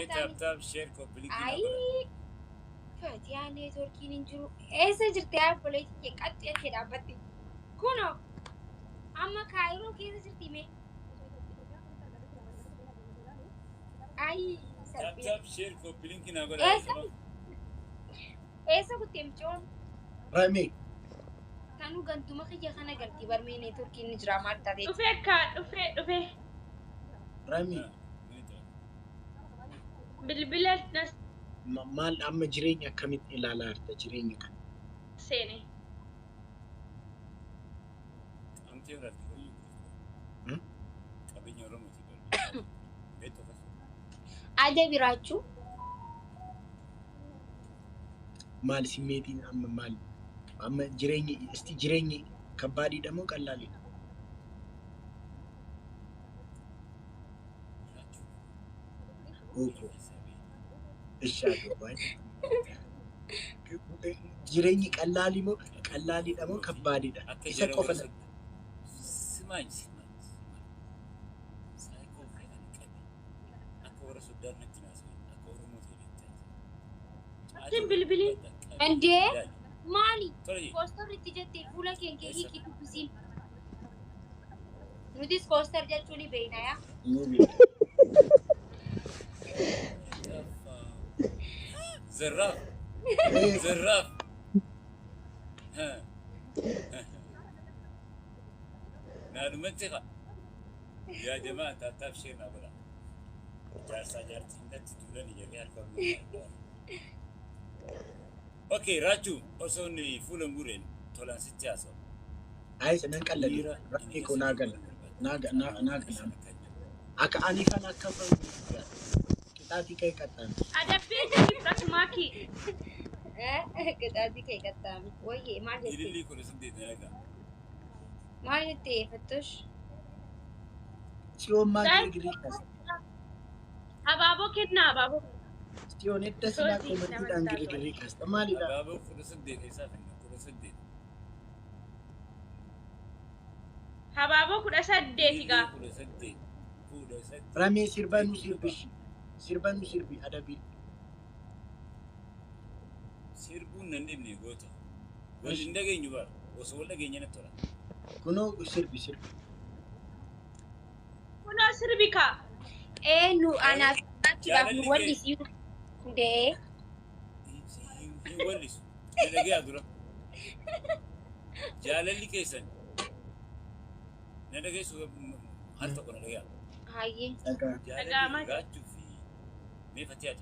تاب تاب شير كوبلينج أي فاتيا نيتوركي ننجرو إيه سجرت يا بوليتي قد يتي دابتي كونو أما كايرو كيف سجرتي مي أي تاب سلبي تاب شير كوبلينج نقول إيه كنت مجون رامي كانوا قنتم خيجا خنا قلتي برمي نيتوركي نجرا مالتا دي وفي رامي بالبلاد ناس مال أما جرينيا كمت إلى لارتا جرينيا كان سيني أنت ولا تقولي أبي يوم تقول بيتو بس ada birachu مال سميتين أما مال أما جريني استي جريني كبادي دمو كلالي أوكو الشاطر باي جريني كلالي مو كلالي دمو كبادي دا إسا قفل سماج سايكو خيرا كبي أكو رسول دار نتناسي أكو رموت أكيد بالبلي ande mali طريق poster tijette fula kenke hiki tubisin nudis poster jachuni beina ya زراف زراف ها نادو منطقة يا جماعة تابشينا بلا جالسة جارتي نتي تولاني جميع الكورنو اوكي راجو اوسوني فولن غورين تولان سيتياسو أي سنن كلالي رأيكو ناغل ناغل أكا أني كان أكبر كتاتي كي كتان ada beda di maki كتاتي كي كتامي وي ما جتي يلي كل سديت هذا ما جتي فتش سيون ما Dai. جري كاس ababo kidna ababo سيون التسلا كومنتي دان جري كاس تمالي لا بابا كل سديت يسافن كل سديت hababo kuda saddeeti ga كل سديت كل سديت رامي سيربانو سيربشي سيربانو سيربي أدبي سيربون نندني غوتو ولندغي نيبار وسولا غينينا تورا كنو سيربي kuno sirbika eh nu ana tira wali si de يولس نلقي أدرا جاللي كيسن نلقي سو هل تكون نلقي haye جاللي راتو في مي فتيات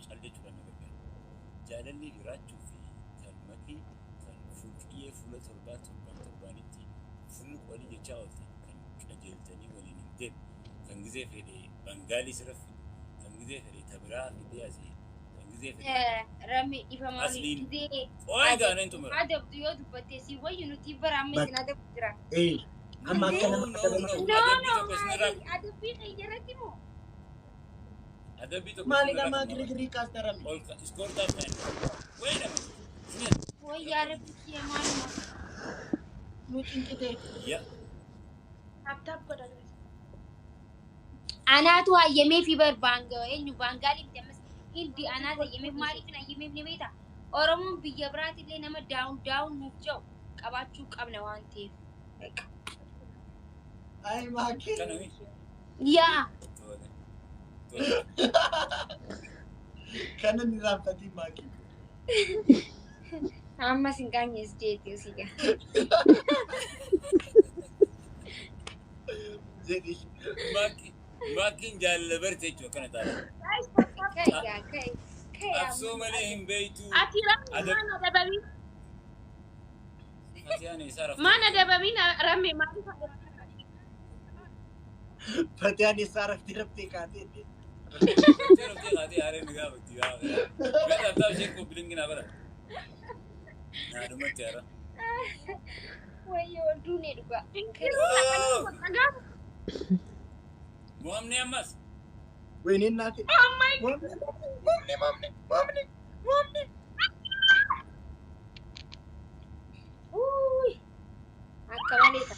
شالدي تورا نلقي جاللي راتو في كلمتي فلكية فلة تربانتي فلك ولي جاوتي كان أجلتني ولي نندم كان جزء في بنغالي سرف كان جزء في تبرع في ديازي rami ifa mali أصلين. de وايد أنا أنتم ada duyo dubate si wayu nu tibara me sinada kudra إيه أما No, كان no, ada pina ijarati mo هذا بيتو مالي ما جري كاس ترامي أول سكور ده فين وين way ya rabbi ki mali mo ممكن كده يا tabtab goda anatu hayyame fi bar banga enyu bangali mtemas hindi anata yeme mali fina yeme ni beta oromon biyya birati le nama down nuuf jaw qabachuu qabna waan ta'eef أي ما كده كانوا مين yaa كان النظام فتي ما كده amma sin kanyes jeeti usiga زي ماكين جال برتي جو كانت هذا kai أفسو مليهم بيتو ati Ada- mana dababi يعني صار mana dababi na rame ma فتياني صارت تربتي كاتين تعرف هذه هاري نقابة تيجا بيتا بتاع شيء كوبلينجنا برا نادو ما تعرف wayo dune duga مؤمن أمس وين الناتي مامني uy akamalita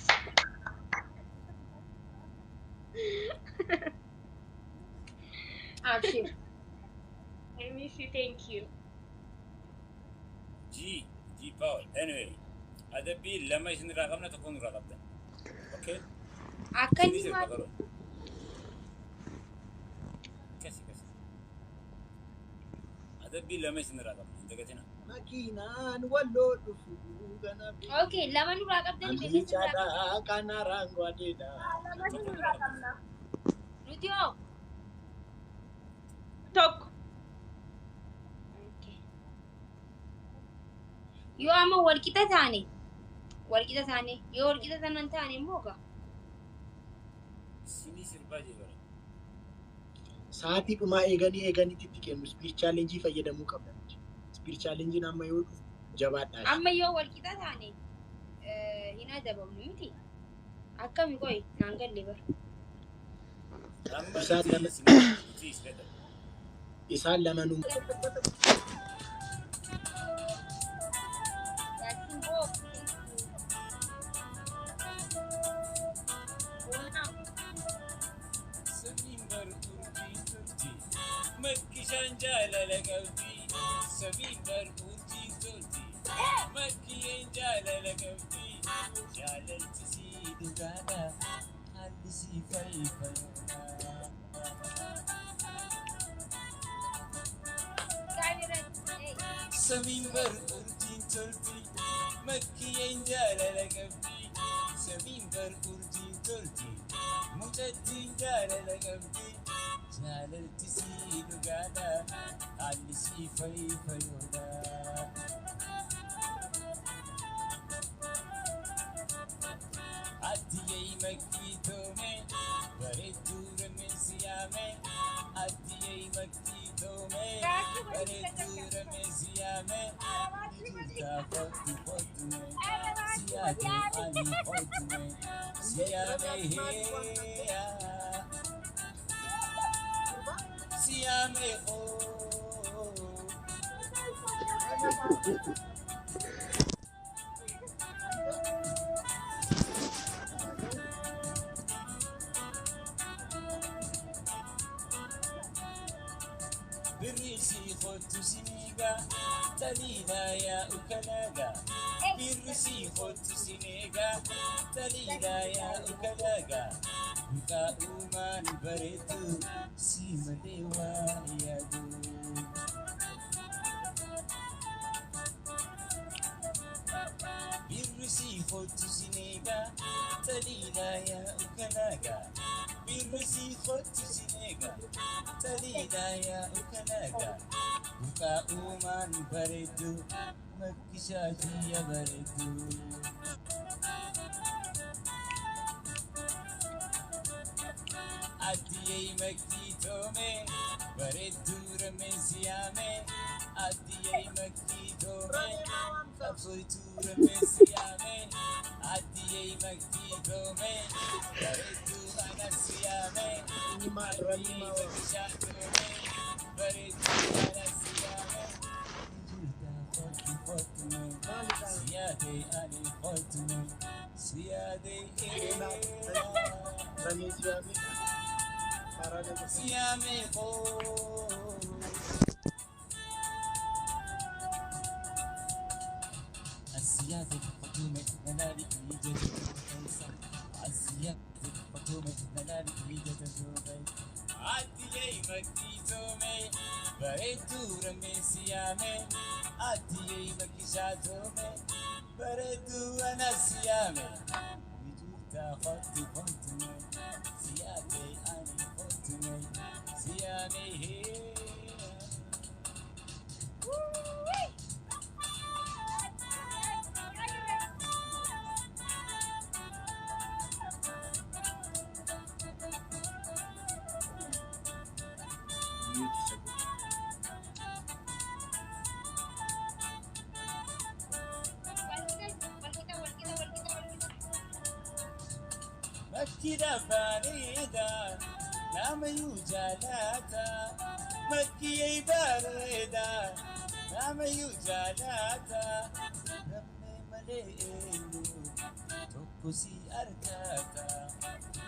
جي باور anyway أدبي لما يسند رقمنا تكون رقمنا أوكي Akkanni سيدي maal? سير كسي أدبي لما يسند رقمنا أنت قتنا Makiinaan walloo dhufuu gana Okay, lama nurraa qabdanii Ani beeksisa nurraa qabdan. caadhaa kana raangwaadheedha. Nuti hoo? Tokko. Okay. Yoo amma walqixa taane yoo walqixa tanan taane immoo gaa. سيني سير باجي برا Sa'aatii dhumaa eeganiitti itti kennu spiir chaalenjii fayyadamuu qabna. Spiir chaalenjiin amma yoo dhufu jabaadhaa. Amma yoo walqixa taane hin adabamnu miti. Akkami qoy naan galle bara. لما Isaan lama تيجي سبيدر isaan lamanuu Laakiin boo سمين برقوتي ترتي مكي شنجال لقلبي سمين برقوتي ترتي مكي ينجال لقلبي جالت تسيد غانا حد سيفاي فيونا سمين برقوتي ترتي مكي ينجال لقلبي سمين برقوتي ترتي مجدين جال لقلبي جالت تسيد غانا حد سيفاي فيونا Adiyay makitome, bareedduu ramesiyaame. Adiyay makitome, bareedduu ramesiyaame. Taafatu fotume, siyaate ani fotume, siyaame heeya, siyaame hoo. Birisi khotu siniga, talila ya ukalaga. Birisi khotu siniga, talila ya ukalaga. Buka uman baretu, si malewa yadu. Birisi khotu siniga, talila ya ukalaga. Birisi khotu siniga, talila ya ukalaga. Buka uman baretu, makishati ya baretu. Adiyay makitome, baretu ramesiyame. Adiyay makitome, kafoitu ramesiyame. Adiyay makitome, baretu anasiyame. Adiyay makishatome, baretu anasiyame. Juta fotu fotume, siyade ani fotume, siyade ramesiyaame karaa nama siyame ho. Asiyade fotume, nalali ije tukaisa. Asiyade fotume, nalali ije tukaisa. Adiyay makitome, baretu ramesiyame. Adiyay makishatome, baretu anasiyame. Wijuta khotu fotume, siyade ani fotume, siyame he. mute isa godhu. Makida barida, nama yujalata. Makiyay barida, nama yujalata. Ramme maleenu, tokko si arkata.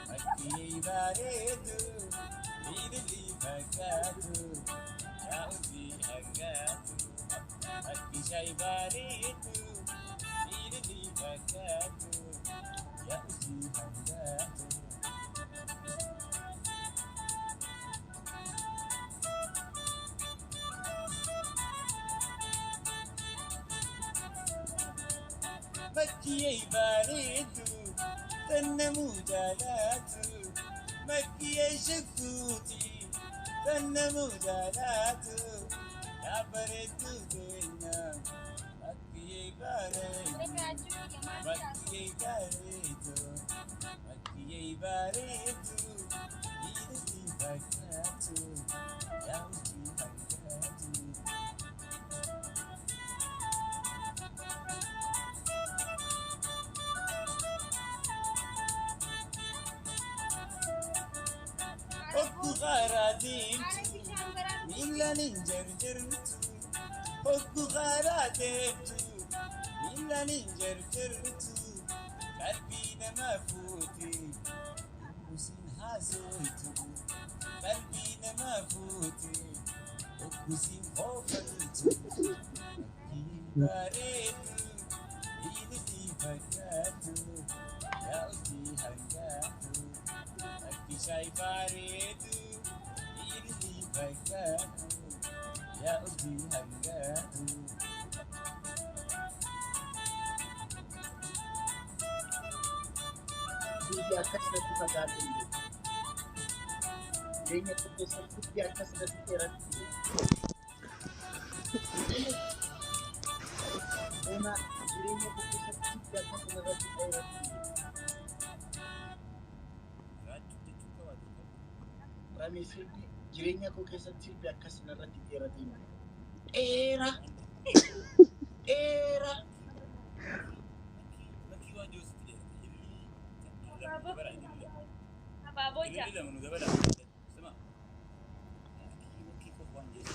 Makiyay bareedu, ilili fakkaatu, yaa'uti hangatu. Akki shaybaariitu miidhagii fakkaatu yaa urjii hangaatu. Makkiyee bareedu kan namuu jaalatu makkiyee shakkuuti kan namuu jaalatu yaa bareedu keenya makkiyee bareedu makkiyee bareedu makkiyee bareedu miidhagii fakkaatu yaa urjii hangaatu. Hokku karaa deemtu miilaan hin jarjartu. Hokku karaa deemtu miilaan hin jarjartu. Qalbii namaa fuute hokkusin haasoytu. Qalbii namaa fuute hokkusin hoofaltu. Makkii bareedu miidhagii fakkaatu yaa urjii hangaatu. Akki shaybaariitu miidhagii fakkaatu yaa urjii hangaatu. Biyya akkasirratti fagaatu jireenya koo keessatti biyya akkasirratti dheeratti Bona jireenya koo keessatti biyya akkasirratti dheeratti Ramee sirbi jireenya koo keessatti sirbi akkasirratti dheerate dheera dheera Makkii waan jirutti Abaaboo jaa.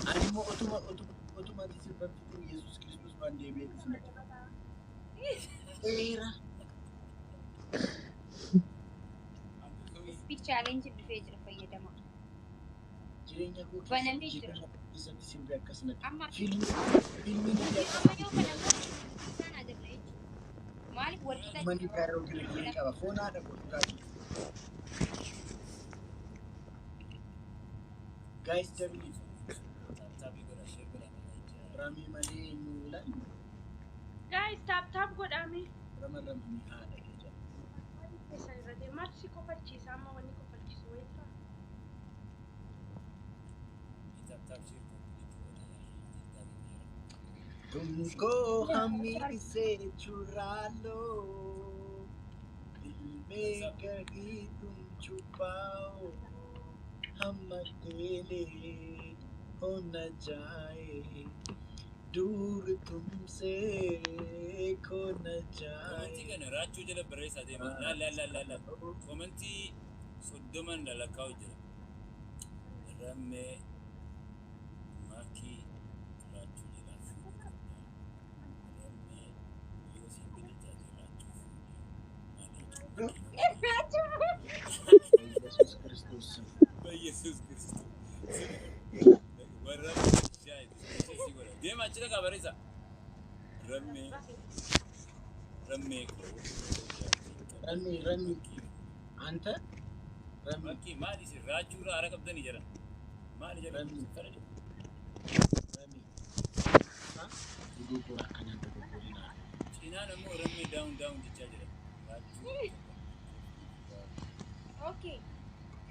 ani immoo otuma ati sirbatti Yesuus Kiristoos waan deebi'ee dhufne dheera Speech challenge dhufee jira fayyadama. jireenya koo Banamee jira. keessatti sirbi akkasirratti Amma fiilmiin maaliif walqixa manni gaaroo gilgilii qaba foon haadha godhutaa guys dabli ramee malee eenyu ilaalu Guys, tap godhame. ramanii haadha keessa Isa irra deemaa si kofalchiisa amma wanni kofalchiisu wayita. तुमको हमी से चुरा लो दिल में कहीं तुम छुपाओ हम अकेले हो न जाए दूर तुमसे खो न जाए Komentii kana raachuu jala barreessaa deema. Laala. Komentii 30 dalakkaa'u jira. Rammee maakii raachuu jala fuudhu. Rammee yoo siin bilisaa raachuu fuudhu. Yesus Kristus Yesuus Kiristoos. Warra shaayii godha. Deema achi dhagaa barreessaa. Rammee koo. Rummy अंत rummy Makkii maali isin raachuu irraa hara qabdanii jiran? Maali jedhan? Rummy हाँ दोगोरा कन्या दोगोरीना Cinaan ammoo rammee daawun jechaa jira. Raachuu. Okay.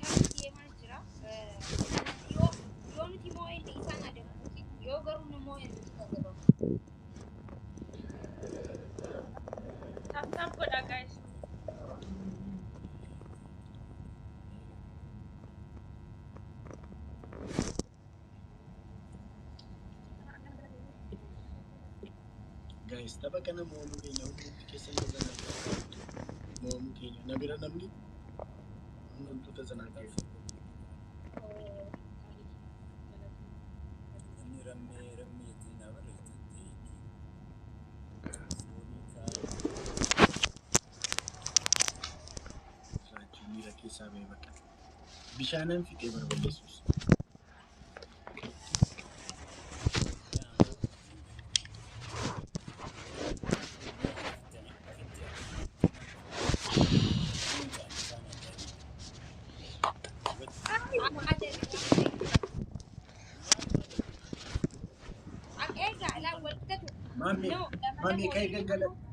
Kan deemaa jira. Yoo nuti moo inni isaan adamu yoo garuu namoo inni adamu. Tap godha guys. guys taba kana moomu keenya hundi keessa ni zanaa moomu keenya na bira namni hundi zanaa keessa Namni rammee ittiin na barreessatti. raachuu miira keessaa ba'e bakka bishaanan fixee barbadeessus Mami, No, lama mami lama kay waliin gagala. ammoo